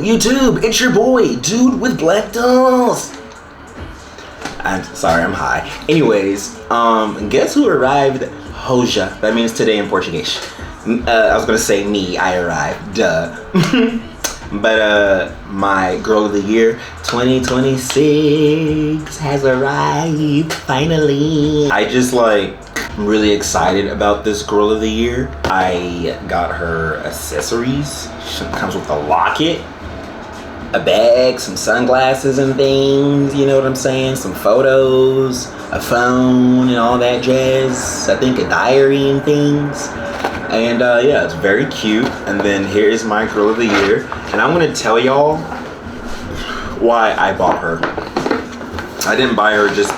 YouTube? It's your boy, Dude with Black Dolls. I'm sorry, I'm high. Anyways, guess who arrived? Hoja. That means today in Portuguese. I was gonna say me, I arrived, duh. But my girl of the year 2026 has arrived finally. I just I'm really excited about this girl of the year. I got her accessories. She comes with a locket, a bag, some sunglasses and things, you know what I'm saying? Some photos, a phone and all that jazz. I think a diary and things. And yeah, it's very cute. And then here is my girl of the year. And I'm gonna tell y'all why I bought her. I didn't buy her just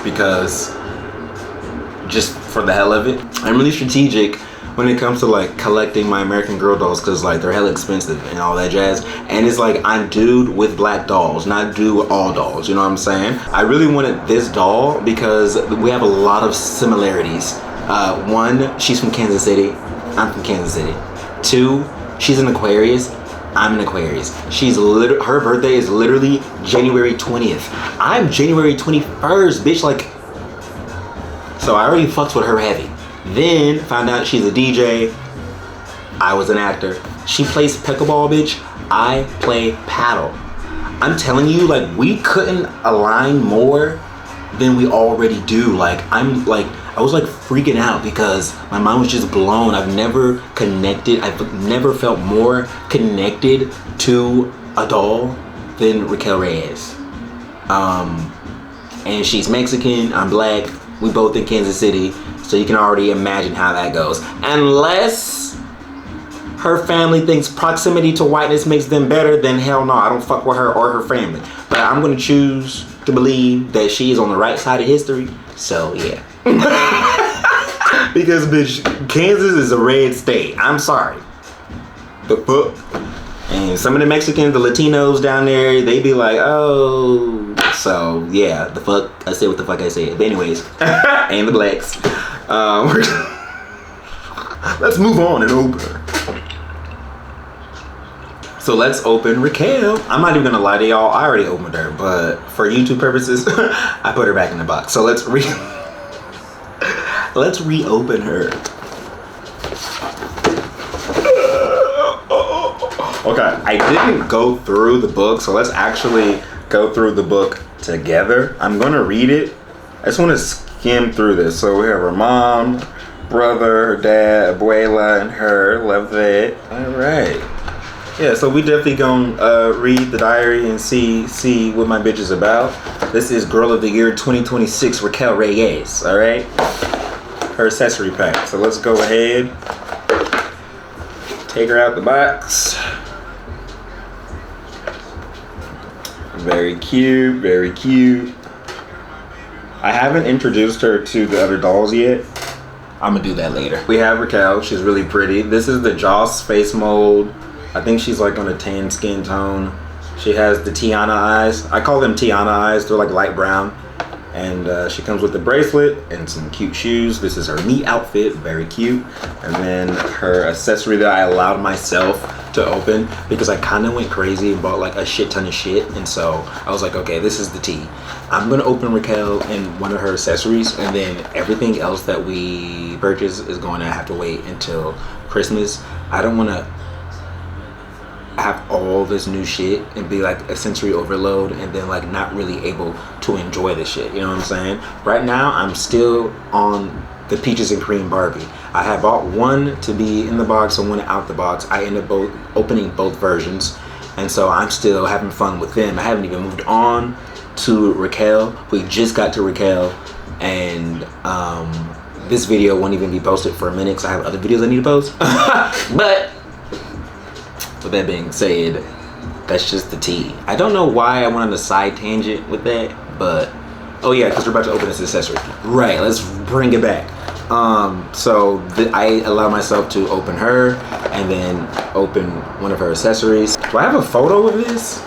for the hell of it. I'm really strategic when it comes to collecting my American Girl dolls, because they're hella expensive and all that jazz. And it's I'm Dude with Black Dolls, not Dude with all dolls, you know what I'm saying? I really wanted this doll because we have a lot of similarities. One, she's from Kansas City. I'm from Kansas City. Two, she's an Aquarius. I'm an Aquarius. Her birthday is literally January 20th. I'm January 21st, bitch. So I already fucked with her heavy. Then found out she's a DJ. I was an actor. She plays pickleball, bitch. I play paddle. I'm telling you, we couldn't align more than we already do. I was freaking out because my mind was just blown. I've never never felt more connected to a doll than Raquel Reyes. And she's Mexican, I'm black, we both in Kansas City, so you can already imagine how that goes. Unless her family thinks proximity to whiteness makes them better, then hell no, I don't fuck with her or her family. But I'm gonna choose to believe that she is on the right side of history, so yeah. Because bitch, Kansas is a red state. I'm sorry. The fuck? And some of the Mexicans, the Latinos down there, they be like, oh. So yeah, the fuck. I said what the fuck I said. But anyways, and the blacks. Let's move on and open her. So let's open Raquel. I'm not even gonna lie to y'all. I already opened her, but for YouTube purposes, I put her back in the box. So let's reopen her. Okay, I didn't go through the book, so let's actually go through the book together. I'm gonna read it. I just want to skim through this. So we have her mom, brother, her dad, abuela, and her. Love that. All right. Yeah, so we definitely gonna read the diary and see what my bitch is about. This is Girl of the Year 2026 Raquel Reyes. All right. Her accessory pack. So let's go ahead, take her out the box. Very cute, very cute. I haven't introduced her to the other dolls yet. I'm gonna do that later. We have Raquel. She's really pretty. This is the Joss face mold. I think she's on a tan skin tone. She has the Tiana eyes. I call them Tiana eyes. They're light brown. And she comes with the bracelet and some cute shoes. This is her neat outfit, very cute. And then her accessory that I allowed myself to open because I kind of went crazy and bought a shit ton of shit. And so I was like, okay, this is the tea. I'm gonna open Raquel and one of her accessories, and then everything else that we purchase is going to have to wait until Christmas. I don't want to have all this new shit and be a sensory overload and then not really able to enjoy the shit, you know what I'm saying? Right now I'm still on the peaches and cream Barbie. I have bought one to be in the box and one out the box. I ended up opening both versions, and so I'm still having fun with them. I haven't even moved on to Raquel. We just got to Raquel, and this video won't even be posted for a minute because I have other videos I need to post. But with that being said, that's just the tea. I don't know why I went on a side tangent with that, but oh yeah, because we're about to open this accessory. Right, let's bring it back. So I allow myself to open her and then open one of her accessories. Do I have a photo of this?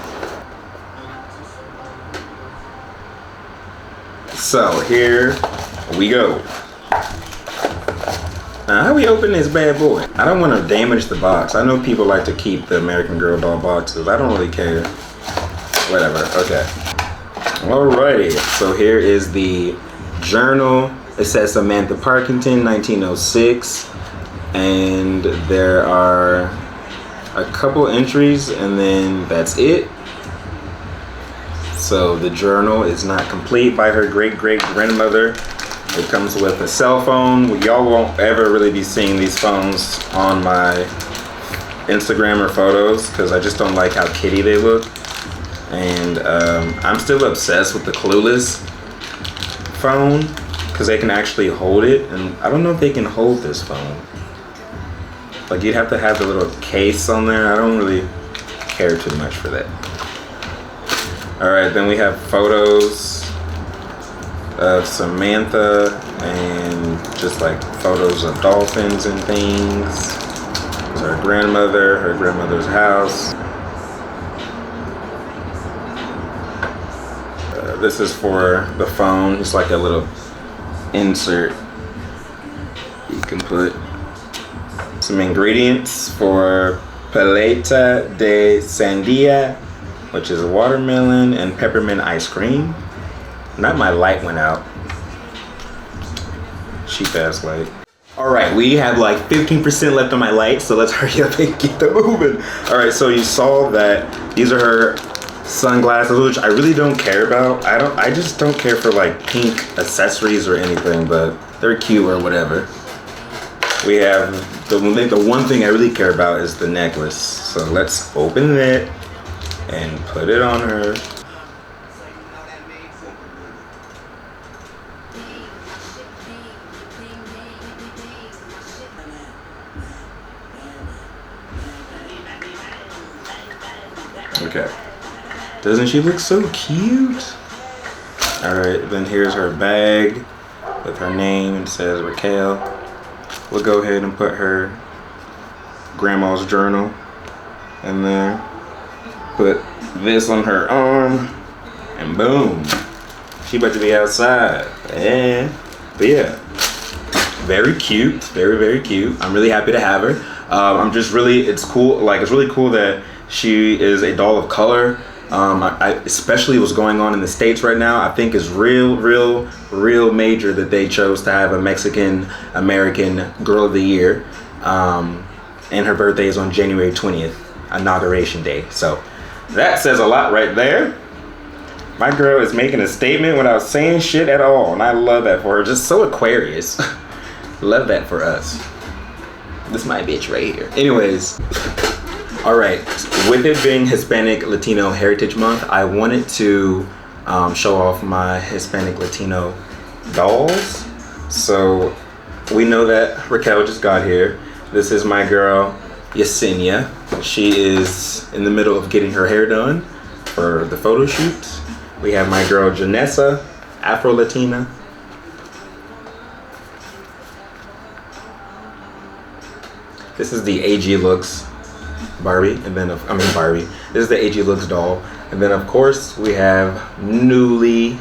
So here we go. How we open this bad boy? I don't want to damage the box. I know people like to keep the American Girl doll boxes. I don't really care. Whatever, okay. Alrighty, so here is the journal. It says Samantha Parkington, 1906. And there are a couple entries and then that's it. So the journal is not complete by her great-great-grandmother. It comes with a cell phone. Y'all won't ever really be seeing these phones on my Instagram or photos because I just don't like how kitty they look. And I'm still obsessed with the Clueless phone because they can actually hold it. And I don't know if they can hold this phone. Like you'd have to have the little case on there. I don't really care too much for that. All right, then we have photos of Samantha and just like photos of dolphins and things. There's her grandmother's house. This is for the phone. It's like a little insert. You can put some ingredients for paleta de sandia, which is watermelon and peppermint ice cream. Not my light went out. Cheap ass light. All right, we have like 15% left on my light, so let's hurry up and get them moving. All right, so you saw that these are her sunglasses, which I really don't care about. I just don't care for like pink accessories or anything, but they're cute or whatever. We have the one thing I really care about is the necklace. So let's open it and put it on her. Okay. Doesn't she look so cute? All right, then here's her bag with her name and says Raquel. We'll go ahead and put her grandma's journal in there. Put this on her arm and boom. She about to be outside. Yeah. But yeah, very cute, very, very cute. I'm really happy to have her. It's cool. Like it's really cool that she is a doll of color. Especially what's going on in the States right now, I think is real major that they chose to have a Mexican American Girl of the Year. And her birthday is on January 20th, Inauguration Day. So that says a lot right there. My girl is making a statement without saying shit at all. And I love that for her. Just so Aquarius. Love that for us. This my bitch right here. Anyways. All right, with it being Hispanic Latino Heritage Month, I wanted to show off my Hispanic Latino dolls. So we know that Raquel just got here. This is my girl, Yesenia. She is in the middle of getting her hair done for the photo shoot. We have my girl, Janessa, Afro-Latina. This is the AG Looks Barbie, and then Barbie. This is the AG Looks doll, and then of course we have newly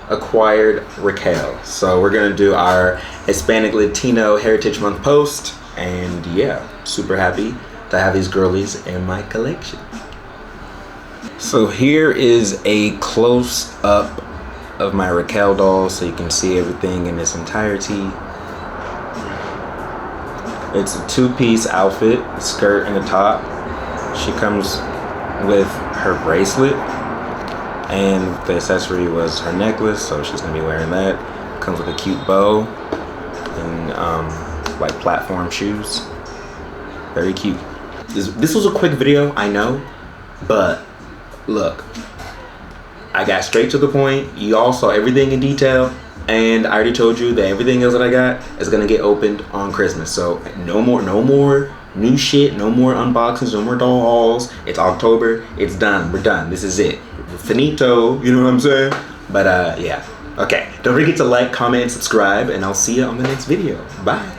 acquired Raquel. So we're gonna do our Hispanic Latino Heritage Month post, and yeah, super happy to have these girlies in my collection. So here is a close up of my Raquel doll, so you can see everything in its entirety. It's a two-piece outfit, skirt and a top. She comes with her bracelet, and the accessory was her necklace, so she's gonna be wearing that. Comes with a cute bow and like platform shoes. Very cute. This was a quick video, I know, but look, I got straight to the point. You all saw everything in detail. And I already told you that everything else that I got is gonna get opened on Christmas. So no more new shit, no more unboxings, no more doll hauls. It's October, it's done, we're done. This is it. Finito, you know what I'm saying? But yeah, okay. Don't forget to like, comment, and subscribe, and I'll see you on the next video. Bye.